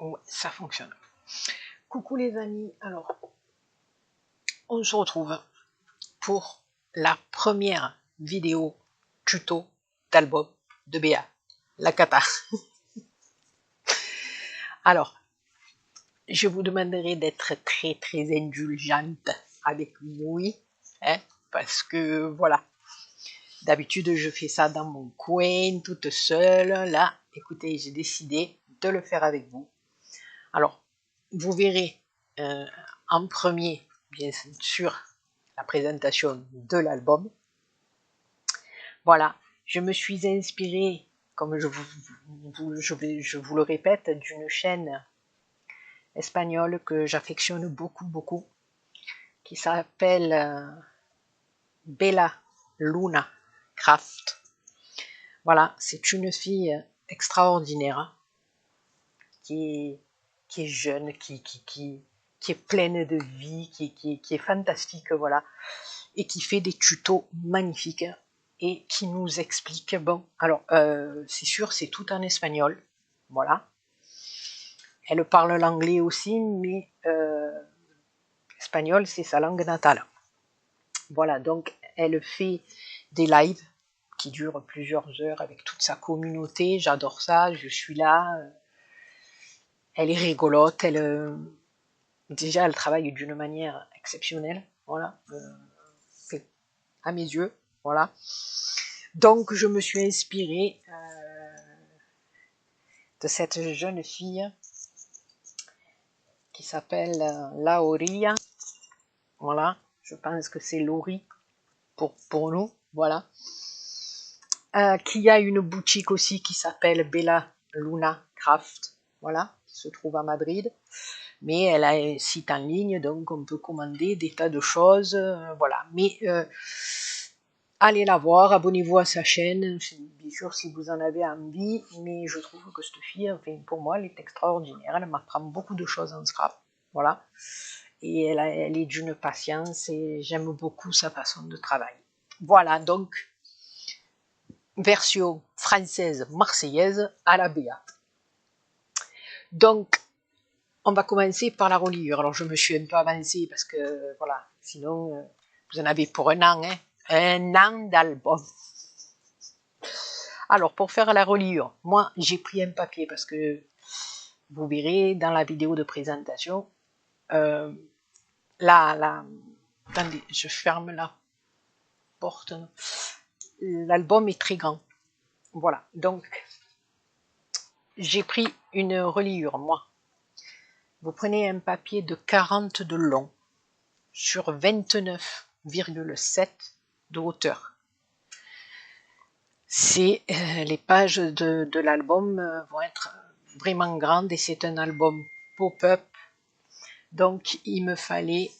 Ouais, ça fonctionne. Coucou les amis, alors on se retrouve pour la première vidéo tuto d'album de Béa, la cata. Alors, je vous demanderai d'être très indulgente avec moi, hein, parce que voilà, d'habitude je fais ça dans mon coin, toute seule. Là, écoutez, j'ai décidé de le faire avec vous. Alors, vous verrez en premier, bien sûr, la présentation de l'album. Voilà, je me suis inspirée, comme je vous le répète, d'une chaîne espagnole que j'affectionne beaucoup, qui s'appelle Bella Luna Craft. Voilà, c'est une fille extraordinaire qui est jeune, qui est pleine de vie, qui est fantastique, voilà, et qui fait des tutos magnifiques et qui nous explique, bon, alors, c'est sûr, c'est tout en espagnol, voilà. Elle parle l'anglais aussi, mais espagnol, c'est sa langue natale. Voilà, donc elle fait des lives qui durent plusieurs heures avec toute sa communauté. J'adore ça, je suis là. Elle est rigolote, déjà elle travaille d'une manière exceptionnelle, voilà, à mes yeux, voilà. Donc je me suis inspirée de cette jeune fille qui s'appelle Lauria, voilà, je pense que c'est Laurie pour nous, voilà, qui a une boutique aussi qui s'appelle Bella Luna Craft, voilà, qui se trouve à Madrid, mais elle a un site en ligne, donc on peut commander des tas de choses, voilà, mais allez la voir, abonnez-vous à sa chaîne, bien sûr si vous en avez envie, mais je trouve que cette fille, enfin, pour moi, elle est extraordinaire, elle m'apprend beaucoup de choses en scrap, voilà, et elle est d'une patience, et j'aime beaucoup sa façon de travailler. Voilà, donc, version française marseillaise à la Béa. Donc, on va commencer par la reliure. Alors, je me suis un peu avancée parce que, voilà, sinon, vous en avez pour un an, hein, un an d'album. Alors, pour faire la reliure, moi, j'ai pris un papier parce que vous verrez dans la vidéo de présentation, attendez, je ferme la porte. L'album est très grand. Voilà, donc, j'ai pris une reliure, moi. Vous prenez un papier de 40 de long sur 29,7 de hauteur. C'est les pages de l'album vont être vraiment grandes et c'est un album pop-up. Donc il me fallait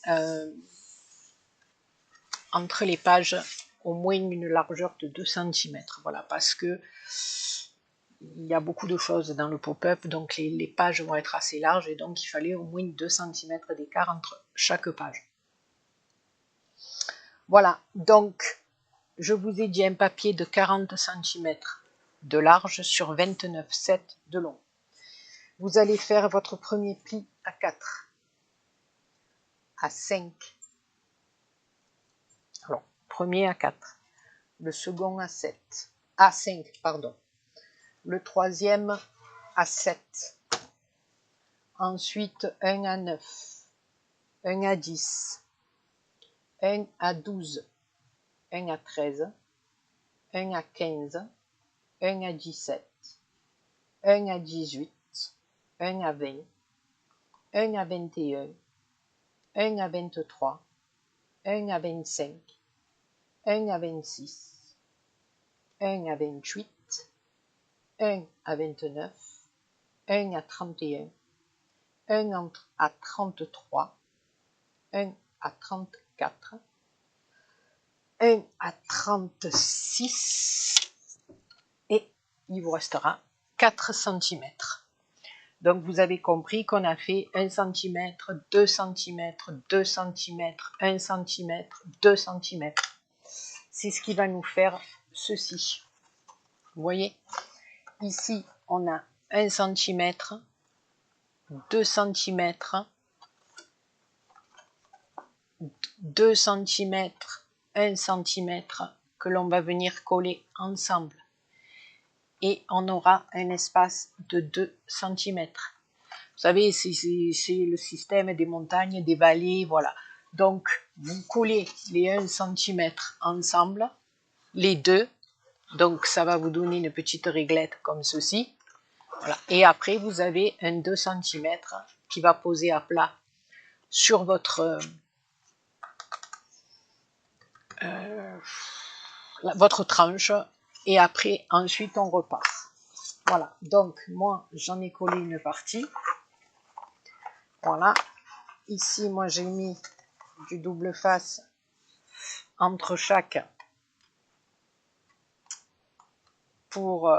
entre les pages au moins une largeur de 2 cm. Voilà, parce que il y a beaucoup de choses dans le pop-up, donc les pages vont être assez larges et donc il fallait au moins 2 cm d'écart entre chaque page. Voilà, donc je vous ai dit un papier de 40 cm de large sur 29,7 de long. Vous allez faire votre premier pli à 4, à 5, alors premier à 4, le second à 7, à 5, pardon, le troisième à 7, ensuite 1 à 9, 1 à 10, 1 à 12, 1 à 13, 1 à 15, 1 à 17, 1 à 18, 1 à 20, 1 à 21, 1 à 23, 1 à 25, 1 à 26, 1 à 28, 1 à 29, 1 à 31, 1 à 33, 1 à 34, 1 à 36 et il vous restera 4 cm. Donc vous avez compris qu'on a fait 1 cm, 2 cm, 2 cm, 1 cm, 2 cm. C'est ce qui va nous faire ceci. Vous voyez, ici on a 1 cm 2 centimètres, 2 centimètres, 1 centimètre que l'on va venir coller ensemble. Et on aura un espace de 2 centimètres. Vous savez, c'est le système des montagnes, des vallées, voilà. Donc, vous collez les 1 centimètre ensemble, les deux. Donc, ça va vous donner une petite réglette comme ceci. Voilà. Et après, vous avez un 2 centimètres qui va poser à plat sur votre tranche. Et après, ensuite, on repart. Voilà. Donc, moi, j'en ai collé une partie. Voilà. Ici, moi, j'ai mis du double face entre chaque pour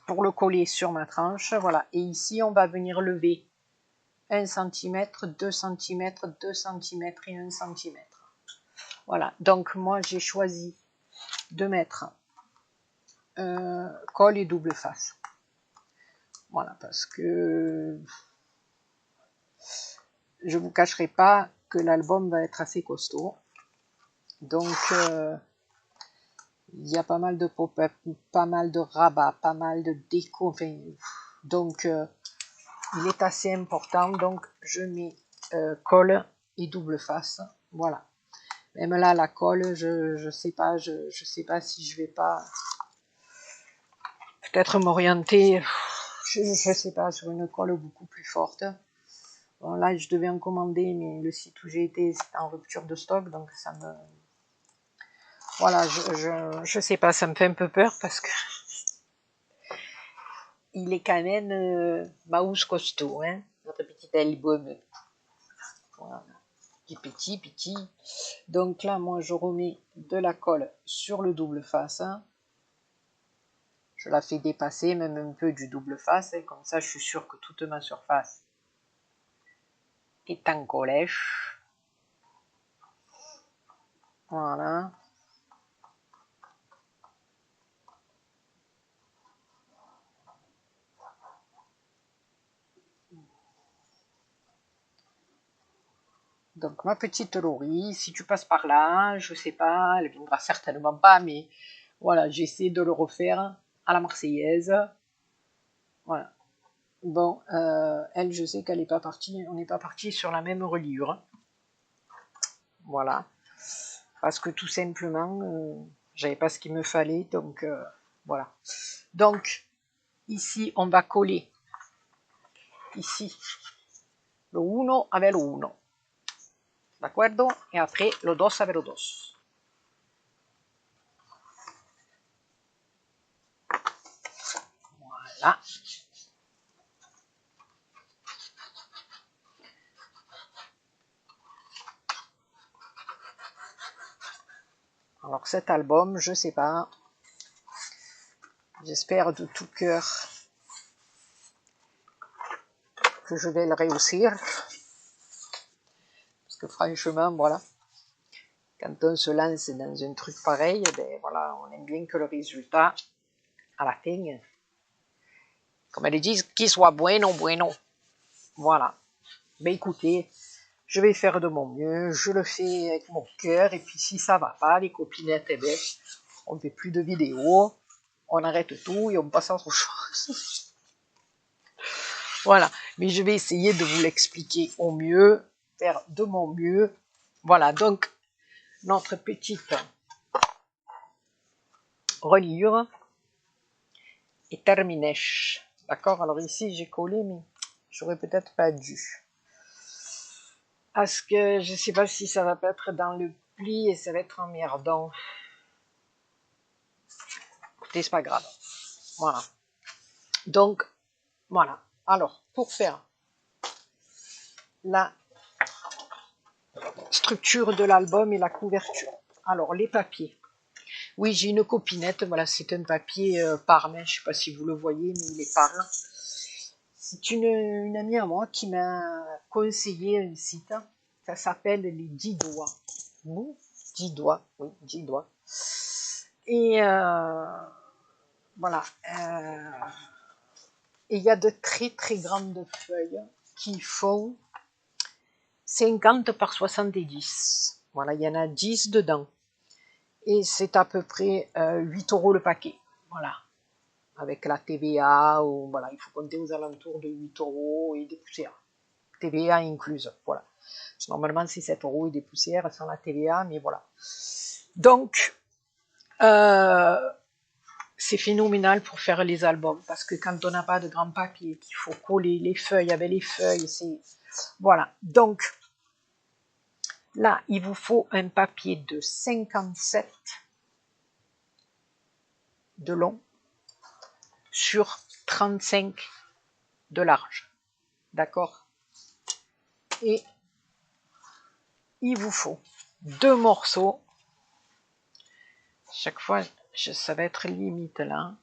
le coller sur ma tranche. Voilà. Et ici, on va venir lever 1 cm, 2 cm, 2 cm et 1 cm. Voilà. Donc, moi, j'ai choisi de mettre col et double face. Voilà. Parce que je vous cacherai pas que l'album va être assez costaud. Donc, il y a pas mal de pop-up, pas mal de rabats, pas mal de déco. Enfin, donc, il est assez important. Donc, je mets colle et double face. Voilà. Même là, la colle, je sais pas, je sais pas si je vais pas peut-être m'orienter, je sais pas, sur une colle beaucoup plus forte. Bon, là, je devais en commander, mais le site où j'ai été, c'est en rupture de stock, donc ça me... Voilà, je sais pas, ça me fait un peu peur parce que il est quand même maousse costaud, hein, notre petit album. Voilà, petit. Donc là, moi, je remets de la colle sur le double face. Je la fais dépasser, même un peu du double face, comme ça, je suis sûre que toute ma surface est en collèche. Voilà. Donc ma petite Laurie, si tu passes par là, je sais pas, elle viendra certainement pas, mais voilà, j'essaie de le refaire à la Marseillaise. Voilà. Bon, elle, je sais qu'elle n'est pas partie, on n'est pas parti sur la même reliure. Voilà. Parce que tout simplement, j'avais pas ce qu'il me fallait, donc voilà. Donc, ici, on va coller ici le 1 avec le 1. D'accordo? Et après, le 2 avec le 2. Voilà. Alors cet album, je sais pas, j'espère de tout cœur que je vais le réussir. Parce que franchement, voilà, quand on se lance dans un truc pareil, ben voilà, on aime bien que le résultat, à la fin, comme elles disent, qu'il soit bueno. Voilà. Ben écoutez, je vais faire de mon mieux, je le fais avec mon cœur, et puis si ça va pas, les copinettes, eh ben, on ne fait plus de vidéos, on arrête tout et on passe à autre chose. Voilà, mais je vais essayer de vous l'expliquer au mieux, faire de mon mieux. Voilà, donc notre petite reliure est terminée. D'accord, alors ici j'ai collé, mais j'aurais peut-être pas dû. Parce que je sais pas si ça va pas être dans le pli et ça va être emmerdant. Écoutez, c'est pas grave. Voilà. Donc, voilà. Alors, pour faire la structure de l'album et la couverture. Alors, les papiers. Oui, j'ai une copinette, voilà, c'est un papier parme, je ne sais pas si vous le voyez, mais il est parme. C'est une amie à moi qui m'a conseillé un site, ça s'appelle les 10 doigts. 10 doigts, oui, 10 doigts. Et voilà, Et il y a de très très grandes feuilles qui font 50 par 70. Voilà, il y en a 10 dedans. Et c'est à peu près 8 € le paquet. Voilà. Avec la TVA, ou, voilà, il faut compter aux alentours de 8 € et des poussières. TVA incluse, voilà. Normalement, c'est 7 € et des poussières sans la TVA, mais voilà. Donc, c'est phénoménal pour faire les albums, parce que quand on n'a pas de grand papier, qu'il faut coller les feuilles avec les feuilles, c'est... Voilà. Donc, là, il vous faut un papier de 57 de long sur 35 de large. D'accord? Et il vous faut 2 morceaux. Chaque fois, ça va être limite là.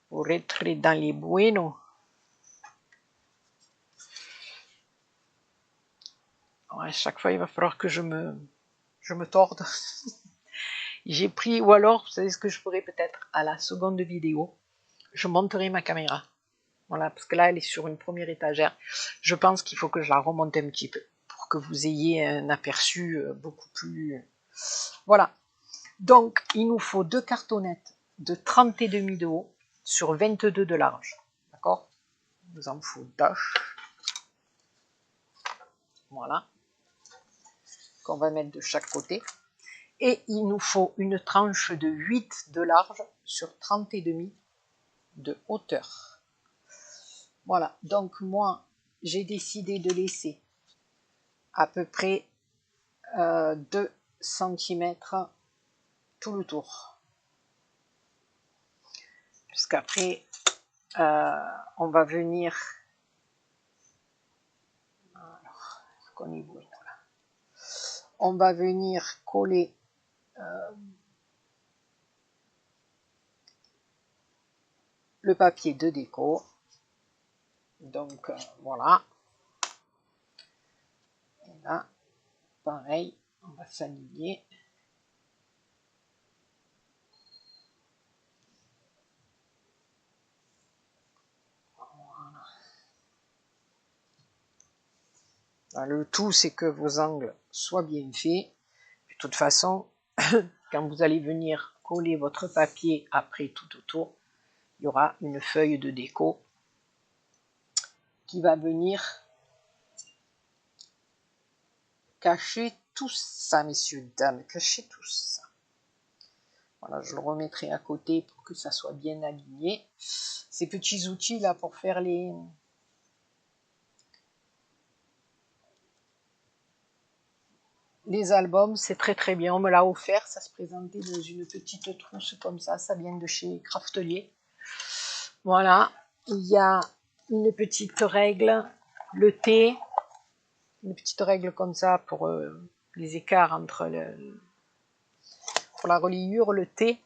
Pour être dans les buenos. Ouais, chaque fois, il va falloir que je me torde. J'ai pris, ou alors, vous savez ce que je ferai peut-être à la seconde vidéo, je monterai ma caméra. Voilà, parce que là, elle est sur une première étagère. Je pense qu'il faut que je la remonte un petit peu pour que vous ayez un aperçu beaucoup plus... Voilà. Donc, il nous faut 2 cartonnettes de 30,5 de haut sur 22 de large. D'accord? Il nous en faut 2. Voilà. Qu'on va mettre de chaque côté. Et il nous faut une tranche de 8 de large sur 30,5 de hauteur. Voilà, donc moi, j'ai décidé de laisser à peu près 2 cm tout le tour. Puisqu'après, on va venir... Alors, qu'on est bon, là. On va venir coller le papier de déco. Donc, voilà. Et là, pareil, on va s'aligner. Le tout, c'est que vos angles soient bien faits. De toute façon, quand vous allez venir coller votre papier après tout autour, il y aura une feuille de déco qui va venir cacher tout ça, messieurs, dames, cacher tout ça. Voilà, je le remettrai à côté pour que ça soit bien aligné. Ces petits outils là pour faire les albums, c'est très très bien. On me l'a offert, ça se présentait dans une petite trousse comme ça vient de chez Craftelier. Voilà, il y a une petite règle, le T, une petite règle comme ça pour les écarts entre pour la reliure, le T,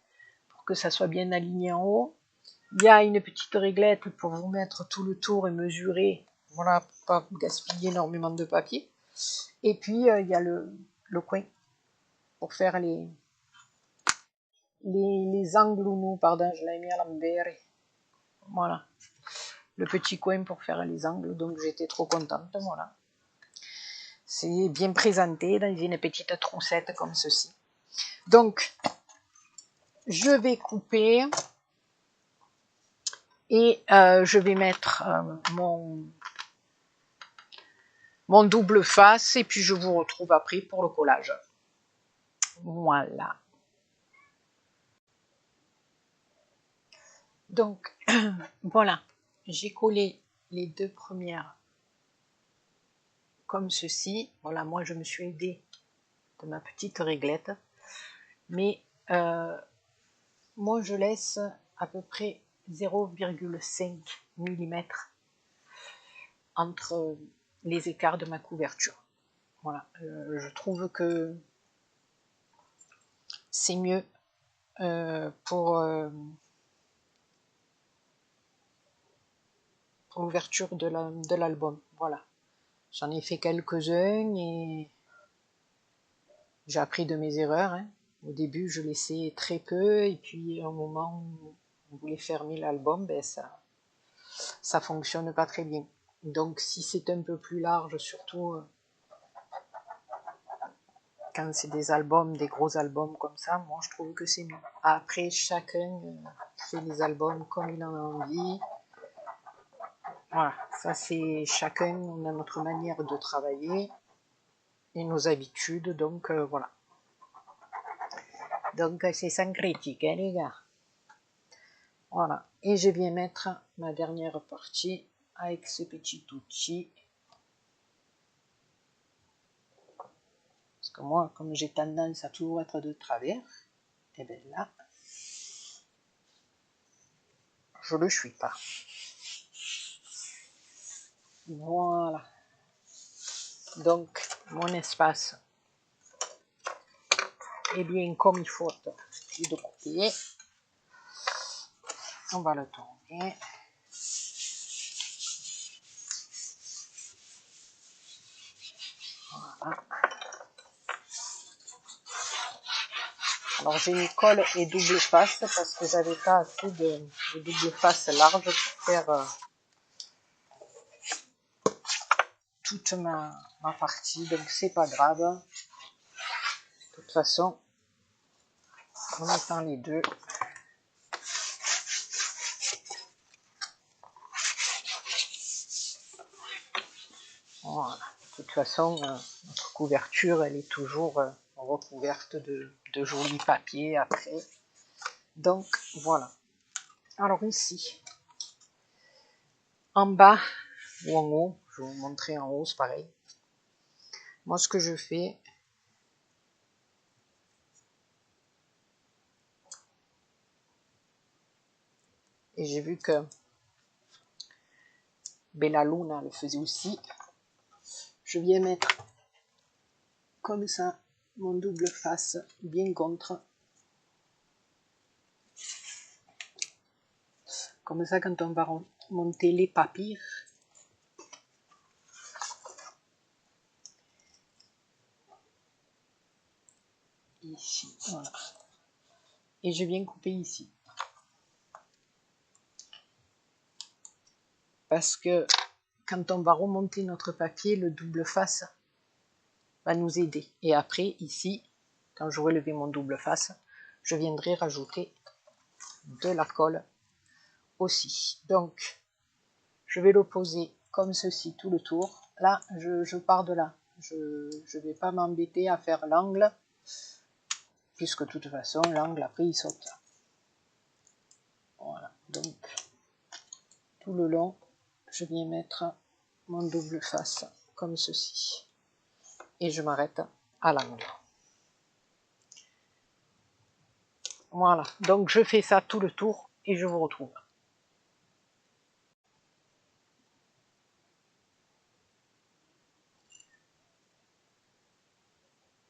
pour que ça soit bien aligné en haut. Il y a une petite réglette pour vous mettre tout le tour et mesurer, voilà, pour pas gaspiller énormément de papier. Et puis il y a le coin pour faire les angles où nous, pardon, je l'ai mis à l'envers. Voilà, le petit coin pour faire les angles, donc j'étais trop contente, voilà. C'est bien présenté dans une petite troussette comme ceci. Donc, je vais couper et je vais mettre mon double face et puis je vous retrouve après pour le collage. Voilà. Donc, voilà, j'ai collé les 2 premières comme ceci. Voilà, moi je me suis aidée de ma petite réglette. Mais moi je laisse à peu près 0,5 mm entre les écarts de ma couverture. Voilà, je trouve que c'est mieux pour l'ouverture de l'album. Voilà, j'en ai fait quelques-uns et j'ai appris de mes erreurs. Hein. Au début, je laissais très peu et puis au moment où on voulait fermer l'album, ben ça fonctionne pas très bien. Donc si c'est un peu plus large, surtout quand c'est des albums, des gros albums comme ça, moi je trouve que c'est mieux. Après, chacun fait les albums comme il en a envie. Voilà, ça c'est chacun, on a notre manière de travailler et nos habitudes, donc voilà. Donc c'est sans critique, hein, les gars. Voilà, et je viens mettre ma dernière partie avec ce petit outil. Parce que moi, comme j'ai tendance à toujours être de travers, et bien là, je le suis pas. Voilà. Donc, mon espace est bien comme il faut de côté. On va le tourner. Voilà. Alors j'ai mis colle et double face parce que j'avais pas assez de double face large pour faire toute ma partie, donc c'est pas grave. De toute façon, en mettant les deux, voilà. De toute façon, notre couverture, elle est toujours recouverte de jolis papiers après. Donc voilà. Alors ici, en bas ou en haut, je vais vous montrer en haut, c'est pareil. Moi, ce que je fais, et j'ai vu que Bella Luna le faisait aussi, je viens mettre comme ça mon double face bien contre. Comme ça, quand on va monter les papiers, ici, voilà. Et je viens couper ici. Parce que quand on va remonter notre papier, le double face va nous aider. Et après, ici, quand j'aurai levé mon double face, je viendrai rajouter de la colle aussi. Donc, je vais le poser comme ceci tout le tour. Là, je pars de là. Je ne vais pas m'embêter à faire l'angle, puisque de toute façon, l'angle, après, il saute. Voilà, donc, tout le long, je viens mettre mon double face comme ceci. Et je m'arrête à l'angle. Voilà, donc je fais ça tout le tour et je vous retrouve.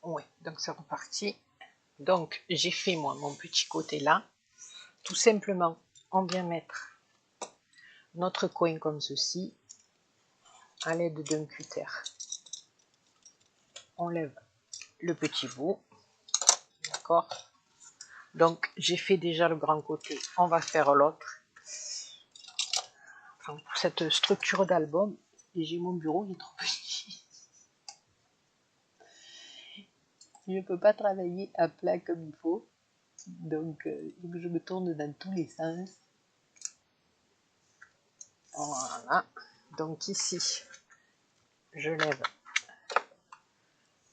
Oui, donc c'est reparti. Donc j'ai fait moi mon petit côté là. Tout simplement, on vient mettre notre coin comme ceci à l'aide d'un cutter. On lève le petit bout, d'accord. Donc j'ai fait déjà le grand côté, on va faire l'autre. Enfin, pour cette structure d'album, et j'ai mon bureau qui est trop petit. Je ne peux pas travailler à plat comme il faut, donc je me tourne dans tous les sens. Voilà, donc ici, je lève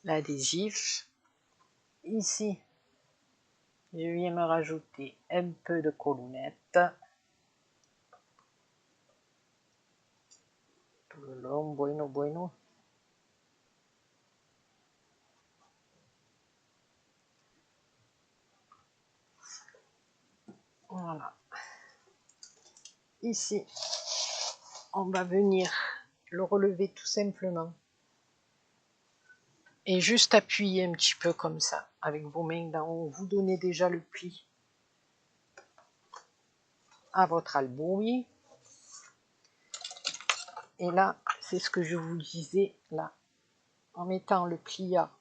l'adhésif. Ici, je viens me rajouter un peu de colonnette. Tout le long, bueno, bueno. Voilà. Ici, on va venir le relever tout simplement. Et juste appuyer un petit peu comme ça, avec vos mains d'en haut. Vous donnez déjà le pli à votre albouille. Et là, c'est ce que je vous disais là. En mettant le pliuar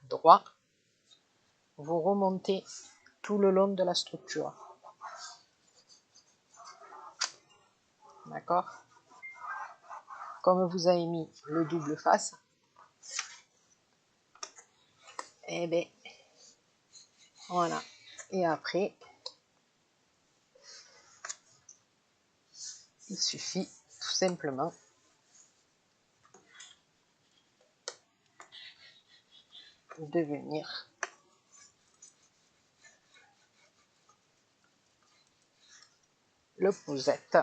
droit, vous remontez tout le long de la structure. d'accord? Comme vous avez mis le double face, et bien, voilà. Et après, il suffit tout simplement de venir le posette.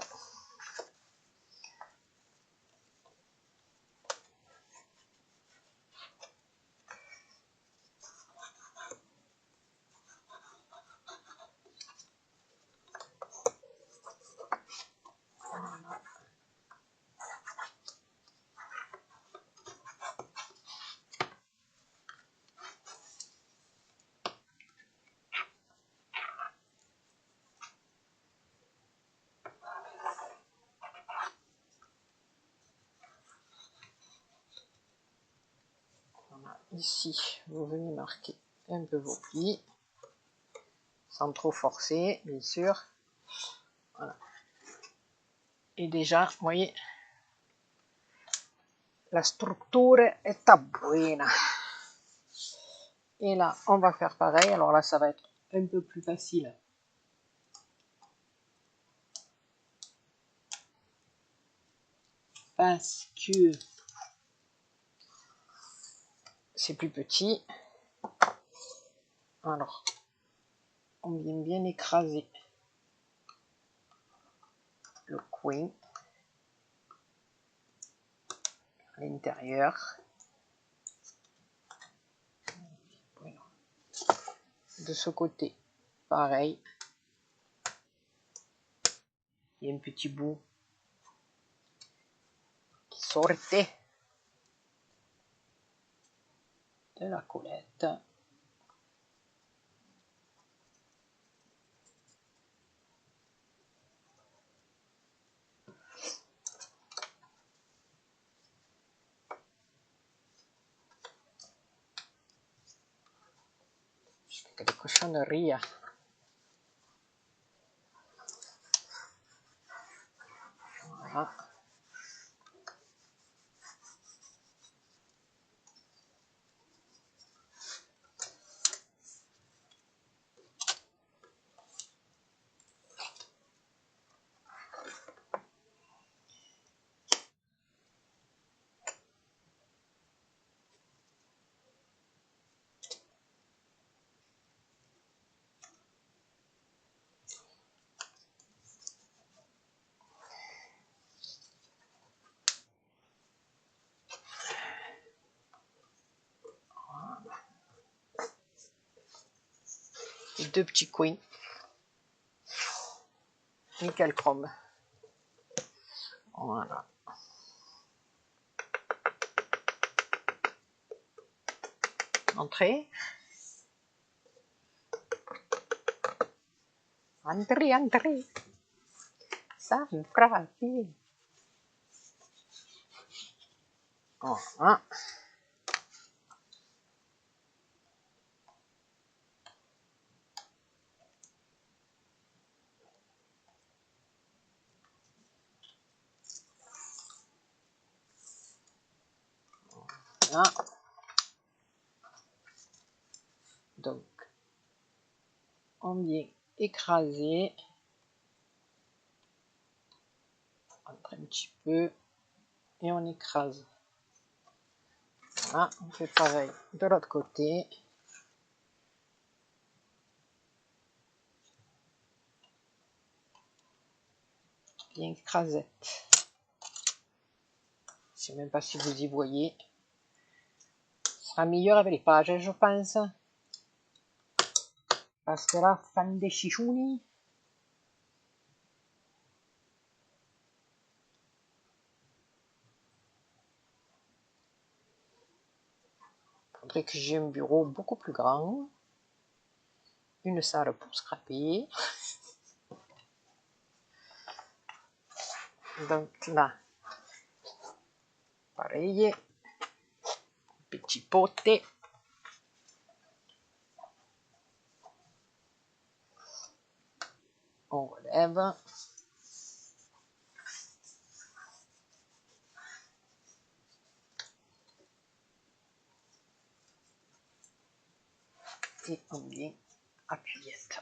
Voilà. Ici, vous venez marquer un peu vos plis, sans trop forcer, bien sûr. Voilà. Et déjà, vous voyez, la struttura est buona. Et là, on va faire pareil. Alors là, ça va être un peu plus facile. Parce que c'est plus petit. Alors, on vient bien écraser le coin à l'intérieur. Voilà. De ce côté, pareil. Il y a un petit bout qui sortait de la collette. Che cochonnerie. Voilà. Et deux petits coins. Nickel chrome. Voilà. Entrez. Entrez, entrez. Ça me fera plaisir. Voilà. Voilà. Donc, on vient écraser. Entre un petit peu. Et on écrase. Voilà, on fait pareil de l'autre côté. Bien écrasette. Je sais même pas si vous y voyez. Ce sera meilleur avec les pages, je pense. Parce que là, fan des chichounis. Faudrait que j'ai un bureau beaucoup plus grand. Une salle pour scraper. Donc là, pareil. Petit poté. On relève. et on vient appuyette.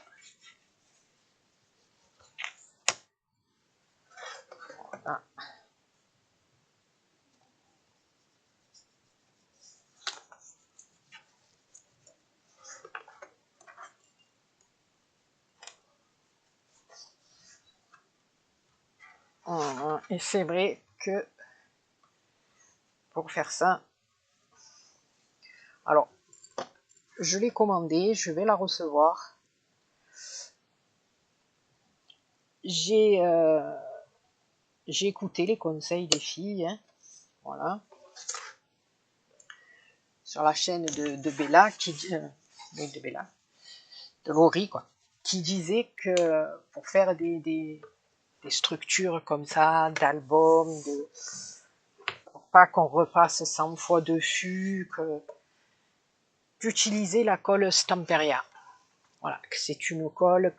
Voilà. Et c'est vrai que pour faire ça, alors je l'ai commandé, je vais la recevoir. J'ai écouté les conseils des filles, hein, voilà, sur la chaîne de Bella, de Bella, de Laurie, quoi, qui disait que pour faire des structures comme ça, d'albums, pour pas qu'on repasse 100 fois dessus, d'utiliser la colle Stamperia. Voilà, que c'est une colle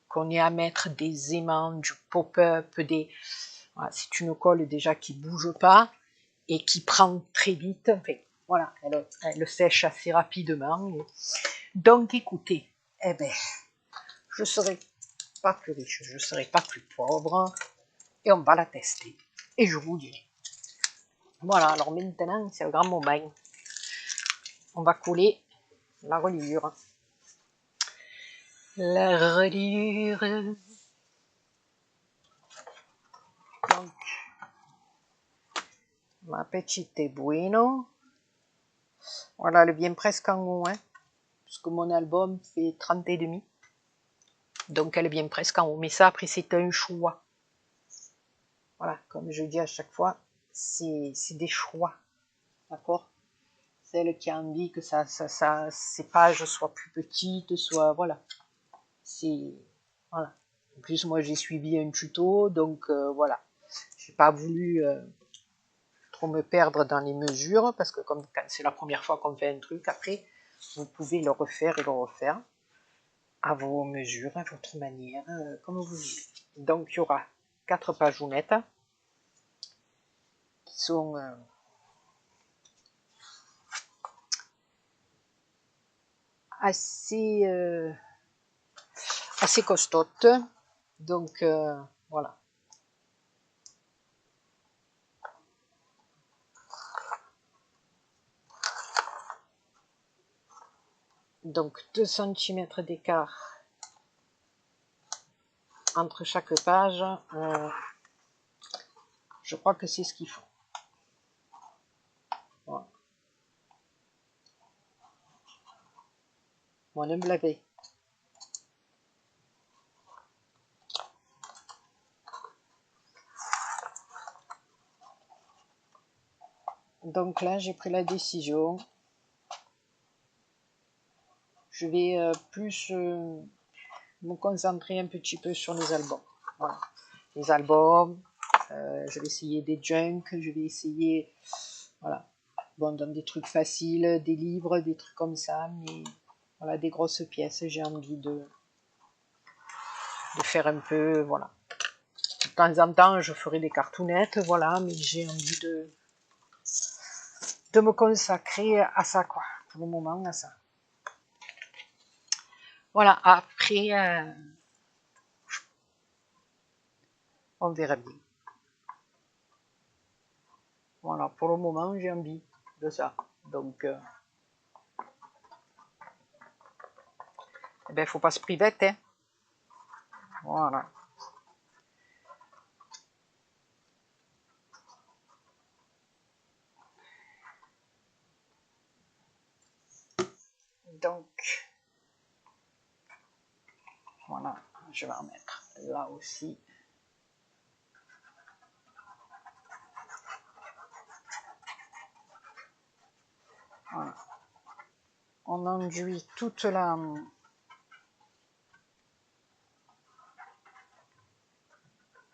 qu'on ait à mettre des aimants, du pop-up, voilà, c'est une colle déjà qui bouge pas et qui prend très vite. Enfin, voilà, elle sèche assez rapidement. Donc, écoutez, eh ben, je serai pas plus riche, je serai pas plus pauvre, et on va la tester. Et je vous dirai. Voilà, alors maintenant, c'est le grand moment. On va coller la reliure. La reliure. Donc, ma petite bueno. Voilà, elle vient presque en haut, hein, parce que mon album fait 30 et demi. Donc elle vient presque en haut. Mais ça, après, c'est un choix. Voilà, comme je dis à chaque fois, c'est des choix. D'accord? Celle qui a envie que ses pages soient plus petites, soit. Voilà. C'est. Voilà. En plus, moi, j'ai suivi un tuto, donc voilà. J'ai pas voulu trop me perdre dans les mesures, parce que comme quand c'est la première fois qu'on fait un truc, après, vous pouvez le refaire et le refaire à vos mesures, à votre manière, comme vous voulez. Donc, il y aura 4 pagounettes qui sont assez, assez costaudes. Donc, voilà. Donc, 2 cm d'écart entre chaque page. Je crois que c'est ce qu'il faut. Voilà. Moi, ne me l'avez. Donc là, j'ai pris la décision. Je vais plus me concentrer un petit peu sur les albums. Voilà. Les albums, je vais essayer des junk, je vais essayer, voilà, bon, dans des trucs faciles, des livres, des trucs comme ça, mais voilà, des grosses pièces, j'ai envie de faire un peu, voilà. De temps en temps, je ferai des cartoonettes, voilà, mais j'ai envie de me consacrer à ça, quoi, pour le moment, à ça. Voilà, après, on verra bien. Voilà, pour le moment, j'ai envie de ça. Donc, eh ben, faut pas se priver, hein. Voilà. Donc, voilà, je vais en mettre là aussi. Voilà. On enduit toute la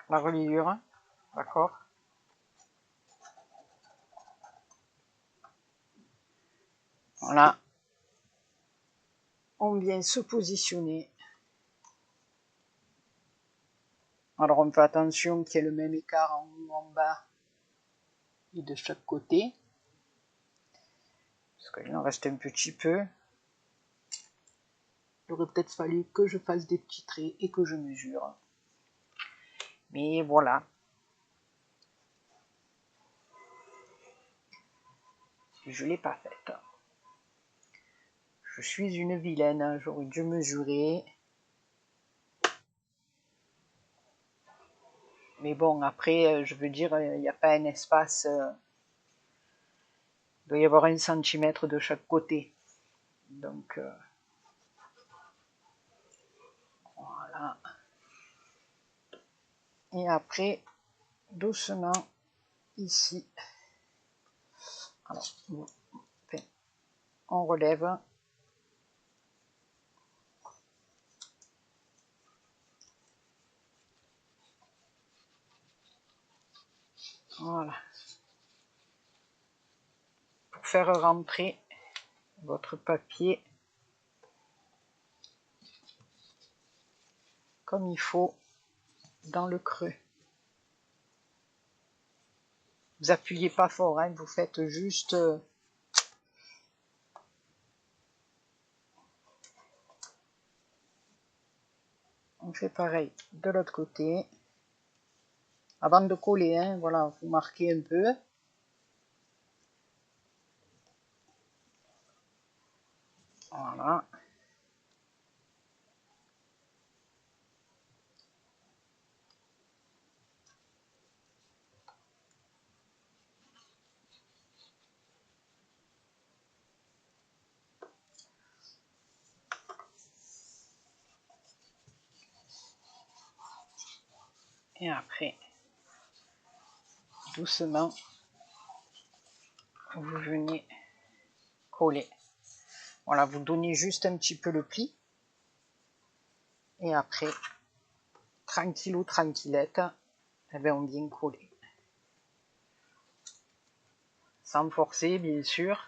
reliure, d'accord? Voilà. On vient se positionner. Alors on fait attention qu'il y ait le même écart en haut, en bas et de chaque côté. Parce qu'il en reste un petit peu. Il aurait peut-être fallu que je fasse des petits traits et que je mesure. Mais voilà. Je ne l'ai pas faite. Je suis une vilaine, j'aurais dû mesurer. Mais bon, après, je veux dire, il n'y a pas un espace. Il doit y avoir 1 centimètre de chaque côté. Donc, voilà. Et après, doucement, ici. Alors, on relève. Voilà. Pour faire rentrer votre papier comme il faut dans le creux. Vous appuyez pas fort, hein, vous faites juste... On fait pareil de l'autre côté. Avant de coller, hein, voilà, vous marquez un peu. Voilà. Et après, doucement, vous venez coller. Voilà, vous donnez juste un petit peu le pli. Et après, tranquillou, tranquillette, eh bien, on vient coller. Sans forcer, bien sûr.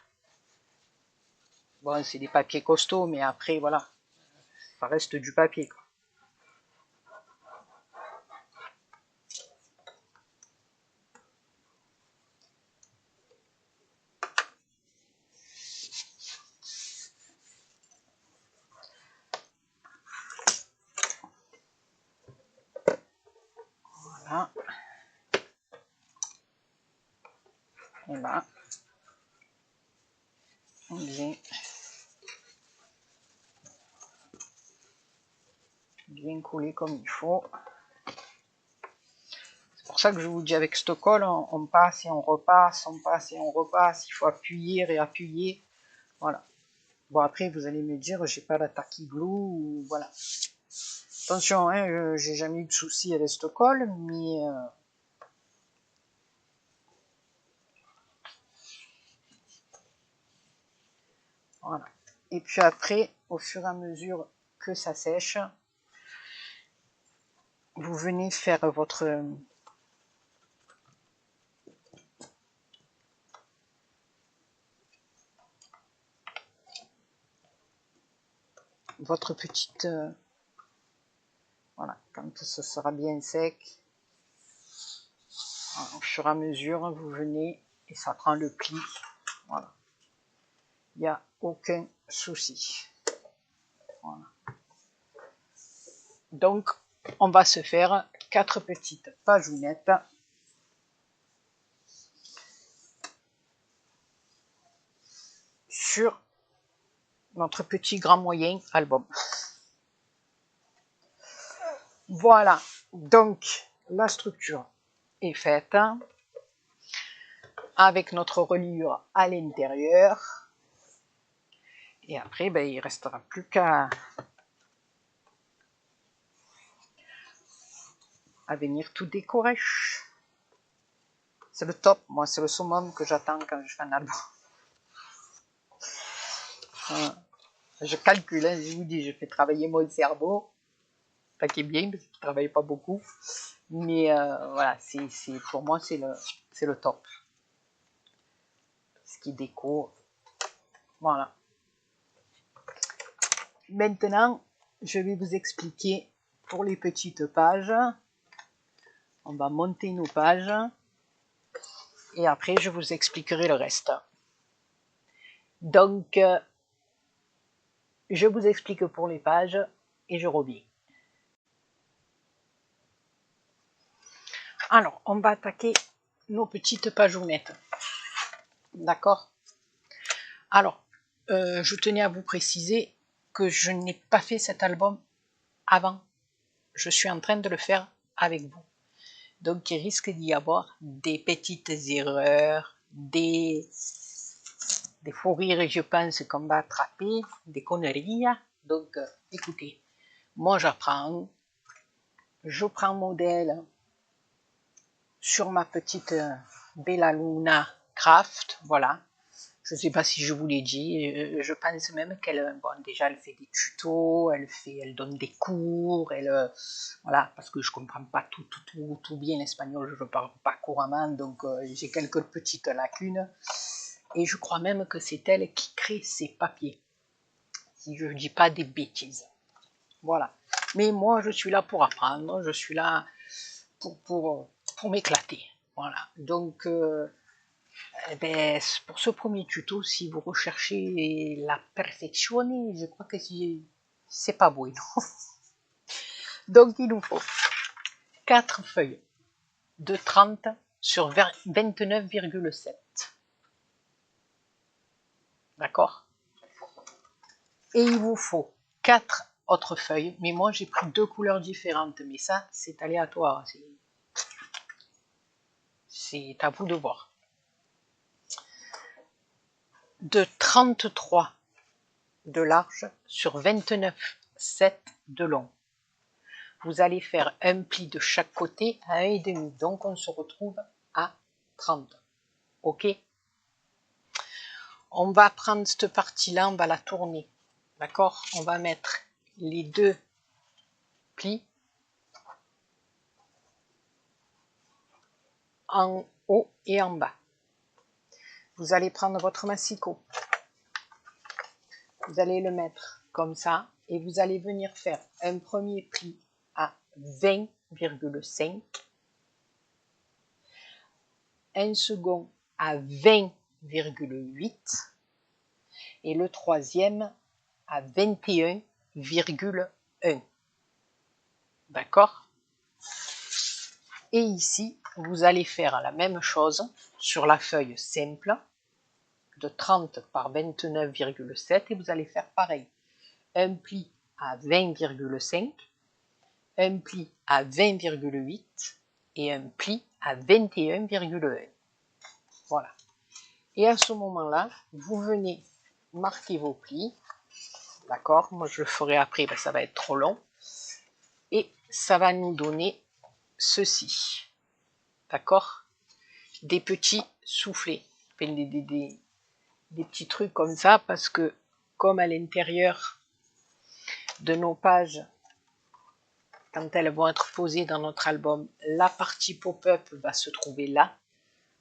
Bon, c'est des papiers costauds, mais après, voilà, ça reste du papier, quoi. Voilà. Et là, on vient bien coller comme il faut. C'est pour ça que je vous dis, avec cette colle, on passe et on repasse, on passe et on repasse. Il faut appuyer, réappuyer. Voilà. Bon, après, vous allez me dire, j'ai pas la tacky glue, ou voilà. Attention, hein, j'ai jamais eu de soucis avec cette colle, mais... voilà. Et puis après, au fur et à mesure que ça sèche, vous venez faire votre petite... voilà, quand ce sera bien sec, au fur et à mesure, vous venez et ça prend le pli. Voilà. Il n'y a aucun souci. Voilà. Donc, on va se faire 4 petites pagounettes. Sur notre petit grand moyen album. Voilà, donc la structure est faite avec notre reliure à l'intérieur. Et après, ben, il ne restera plus qu'à venir tout décorer. C'est le top, moi c'est le summum que j'attends quand je fais un album. Je calcule, hein, je vous dis, je fais travailler mon cerveau, pas qui est bien parce qu'il ne travaille pas beaucoup, mais voilà, pour moi c'est le top. Ce qui décore, voilà. Maintenant, je vais vous expliquer pour les petites pages. On va monter nos pages et après je vous expliquerai le reste. Donc, Je vous explique pour les pages et je reviens. Alors, on va attaquer nos petites pagounettes. D'accord? Alors, je tenais à vous préciser que je n'ai pas fait cet album avant. Je suis en train de le faire avec vous. Donc, il risque d'y avoir des petites erreurs, des faux rires, je pense, qu'on va attraper, des conneries. Donc, écoutez, moi j'apprends, je prends modèle sur ma petite Bella Luna Craft, voilà. Je ne sais pas si je vous l'ai dit, je pense même qu'elle, bon, déjà elle fait des tutos, elle donne des cours, voilà, parce que je comprends pas tout bien l'espagnol, je ne parle pas couramment, donc j'ai quelques petites lacunes. Et je crois même que c'est elle qui crée ses papiers, si je ne dis pas des bêtises. Voilà. Mais moi, je suis là pour apprendre, je suis là pour m'éclater. Voilà. Donc, pour ce premier tuto, si vous recherchez la perfection, je crois que c'est pas beau, non. Donc, il nous faut 4 feuilles de 30 sur 29,7. D'accord? Et il vous faut 4 autres feuilles, mais moi j'ai pris 2 couleurs différentes, mais ça c'est aléatoire, c'est à vous de voir. De 33 de large sur 29,7 de long. Vous allez faire un pli de chaque côté à 1,5, donc on se retrouve à 30. Ok? On va prendre cette partie-là, on va la tourner. D'accord? On va mettre les 2 plis en haut et en bas. Vous allez prendre votre massicot. Vous allez le mettre comme ça et vous allez venir faire un premier pli à 20,5, un second à 20,8 et le troisième à 21,1. D'accord? Et ici, vous allez faire la même chose sur la feuille simple de 30 par 29,7 et vous allez faire pareil. Un pli à 20,5, un pli à 20,8 et un pli à 21,1. Voilà. Et à ce moment-là, vous venez marquer vos plis. D'accord? Moi, je le ferai après, ça va être trop long. Et ça va nous donner ceci. D'accord? Des petits soufflets. Des petits trucs comme ça, parce que comme à l'intérieur de nos pages, quand elles vont être posées dans notre album, la partie pop-up va se trouver là.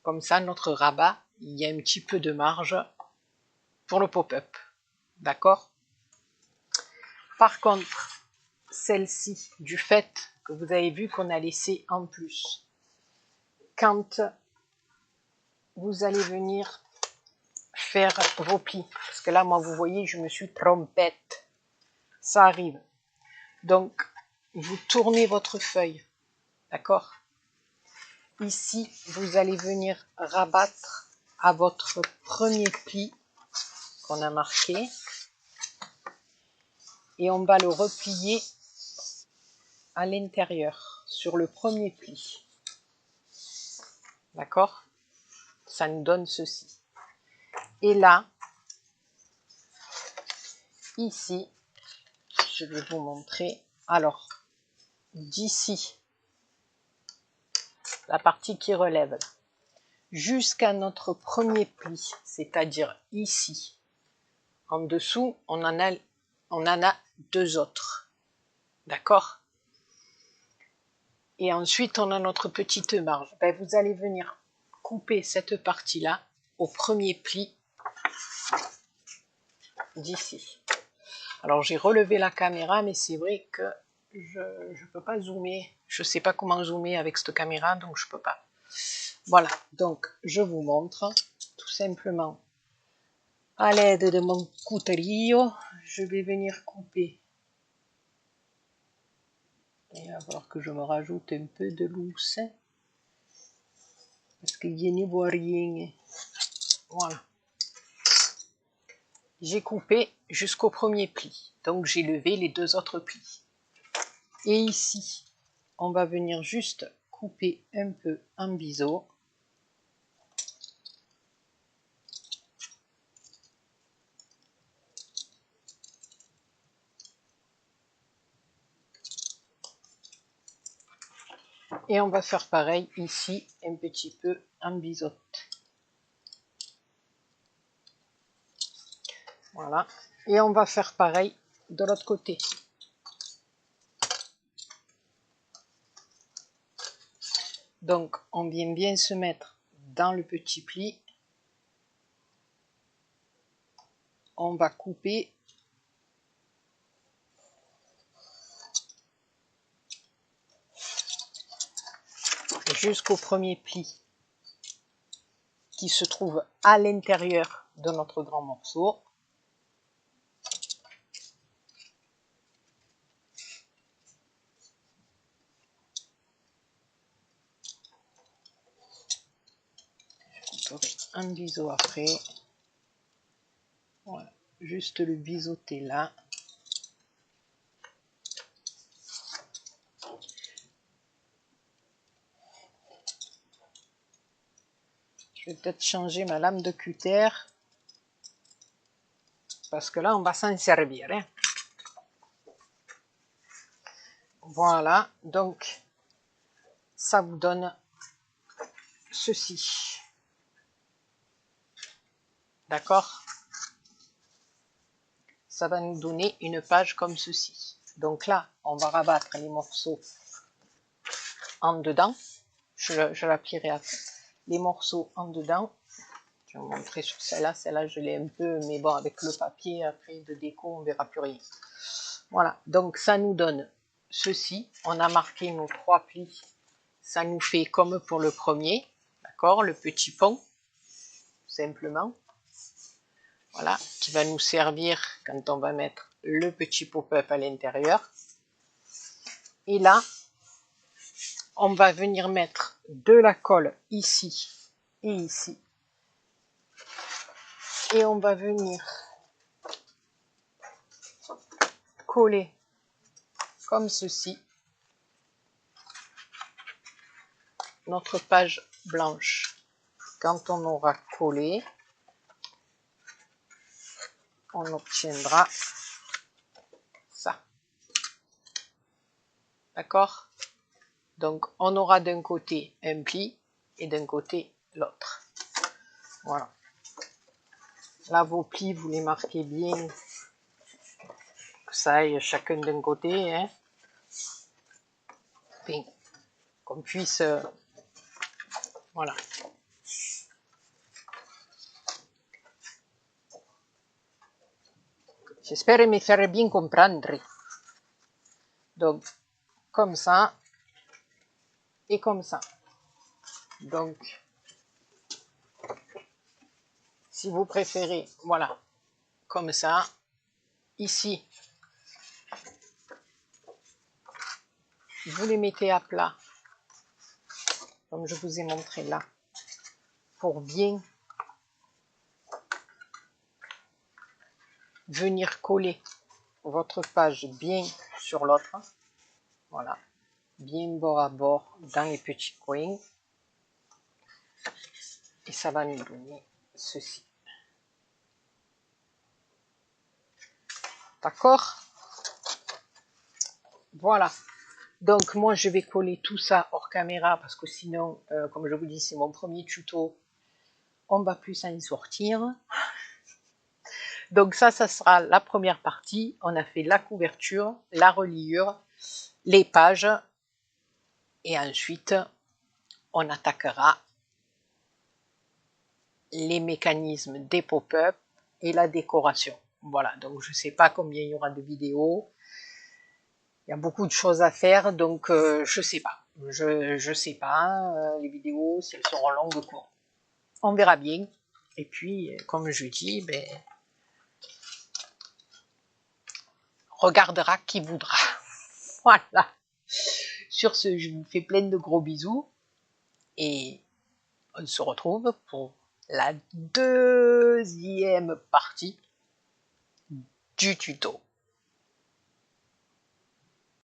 Comme ça, notre rabat, il y a un petit peu de marge pour le pop-up. D'accord? Par contre, celle-ci, du fait que vous avez vu qu'on a laissé en plus, quand vous allez venir faire vos plis, parce que là, moi, vous voyez, je me suis trompette. Ça arrive. Donc, vous tournez votre feuille. D'accord? Ici, vous allez venir rabattre à votre premier pli qu'on a marqué et on va le replier à l'intérieur sur le premier pli. D'accord? Ça nous donne ceci. Et là, ici, je vais vous montrer. Alors, d'ici, la partie qui relève, jusqu'à notre premier pli, c'est-à-dire ici, en dessous, on en a 2 autres. D'accord? Et ensuite, on a notre petite marge. Vous allez venir couper cette partie-là au premier pli d'ici. Alors, j'ai relevé la caméra, mais c'est vrai que je ne peux pas zoomer. Je ne sais pas comment zoomer avec cette caméra, donc je ne peux pas. Voilà, donc je vous montre tout simplement à l'aide de mon couteau. je vais venir couper. Il va falloir que je me rajoute un peu de lousse. Parce que je n'y vois rien. Voilà. J'ai coupé jusqu'au premier pli. Donc j'ai levé les 2 autres plis. Et ici, on va venir juste couper un peu en biseau. Et on va faire pareil ici, un petit peu en biseau. Voilà. Et on va faire pareil de l'autre côté. Donc, on vient bien se mettre dans le petit pli. On va couper jusqu'au premier pli qui se trouve à l'intérieur de notre grand morceau. Je couperai un biseau après. Voilà, juste le biseauter là. Je vais peut-être changer ma lame de cutter parce que là on va s'en servir. Hein. Voilà, donc ça vous donne ceci. D'accord? Ça va nous donner une page comme ceci. Donc là, on va rabattre les morceaux en dedans. Je l'applierai après. Les morceaux en dedans. Je vais vous montrer sur celle-là. Celle-là, je l'ai un peu, mais bon, avec le papier après de déco, on ne verra plus rien. Voilà, donc ça nous donne ceci. On a marqué nos 3 plis. Ça nous fait comme pour le premier. D'accord? Le petit pont, simplement. Voilà, qui va nous servir quand on va mettre le petit pop-up à l'intérieur. Et là, on va venir mettre de la colle ici et ici. Et on va venir coller comme ceci notre page blanche. Quand on aura collé, on obtiendra ça. D'accord? Donc, on aura d'un côté un pli et d'un côté l'autre. Voilà. Là, vos plis, vous les marquez bien, que ça aille chacun d'un côté. Hein. Enfin, qu'on puisse... voilà. J'espère me faire bien comprendre. Donc, comme ça et comme ça. Donc, si vous préférez, voilà, comme ça. Ici, vous les mettez à plat, comme je vous ai montré là, pour bien venir coller votre page bien sur l'autre. Voilà, bien bord à bord dans les petits coins. Et ça va nous donner ceci. D'accord? Voilà. Donc moi je vais coller tout ça hors caméra parce que sinon, comme je vous dis, c'est mon premier tuto. On va plus s'en sortir. Donc ça sera la première partie. On a fait la couverture, la reliure, les pages. Et ensuite, on attaquera les mécanismes des pop-up et la décoration. Voilà, donc je ne sais pas combien il y aura de vidéos. Il y a beaucoup de choses à faire, donc je ne sais pas. Je sais pas, les vidéos, si elles seront longues ou courtes. On verra bien. Et puis, comme je dis, ben, regardera qui voudra. Voilà. Sur ce, je vous fais plein de gros bisous et on se retrouve pour la deuxième partie du tuto.